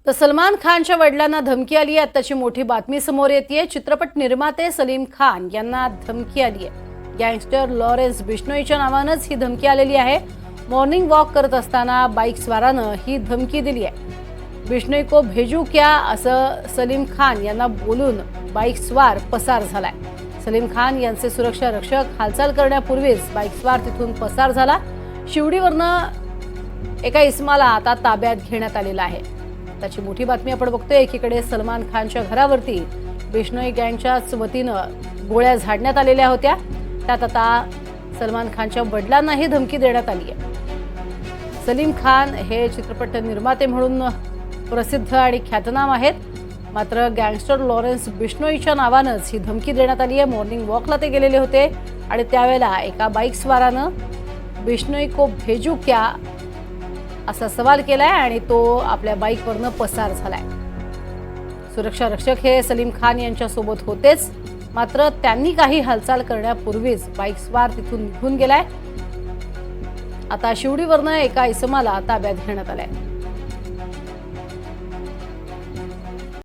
तर सलमान खानच्या वडिलांना धमकी आली आहे। त्याची मोठी बातमी समोर येते। चित्रपट निर्माते सलीम खान यांना धमकी आली आहे। गँगस्टर लॉरेन्स बिश्नोईच्या नावानेच ही धमकी आलेली आहे। मॉर्निंग वॉक करत असताना बाईक स्वारानं ही धमकी दिली आहे। बिश्नोई को भेजू क्या असं सलीम खान यांना बोलून बाईक स्वार पसार झालाय। सलीम खान यांचे सुरक्षा रक्षक हालचाल करण्यापूर्वीच बाईक स्वार तिथून पसार झाला। शिवडीवरनं एका इसमाला आता ताब्यात घेण्यात आलेला आहे। त्याची मोठी बातमी आपण बघतोय। एकीकडे सलमान खानच्या घरावरती बिश्नोई गँगच्याच वतीनं गोळ्या झाडण्यात आलेल्या होत्या। त्यात आता सलमान खानच्या वडिलांनाही धमकी देण्यात आली आहे। सलीम खान हे चित्रपट निर्माते म्हणून प्रसिद्ध आणि ख्यातनाम आहेत। मात्र गँगस्टर लॉरेन्स बिश्नोईच्या नावानंच ही धमकी देण्यात आली आहे। मॉर्निंग वॉकला ते गेलेले होते आणि त्यावेळेला एका बाईक स्वारानं बिश्नोई को भेजू क्या असा सवाल केलाय आणि तो आपल्या बाईकवरनं पसार झालाय। सुरक्षा रक्षक हे सलीम खान यांच्या सोबत होतेच, मात्र त्यांनी काही हालचाल करण्यापूर्वीच बाईक स्वार तिथून निघून गेलाय। आता शिवडीवरनं एका इसमाला ताब्यात घेण्यात आलाय।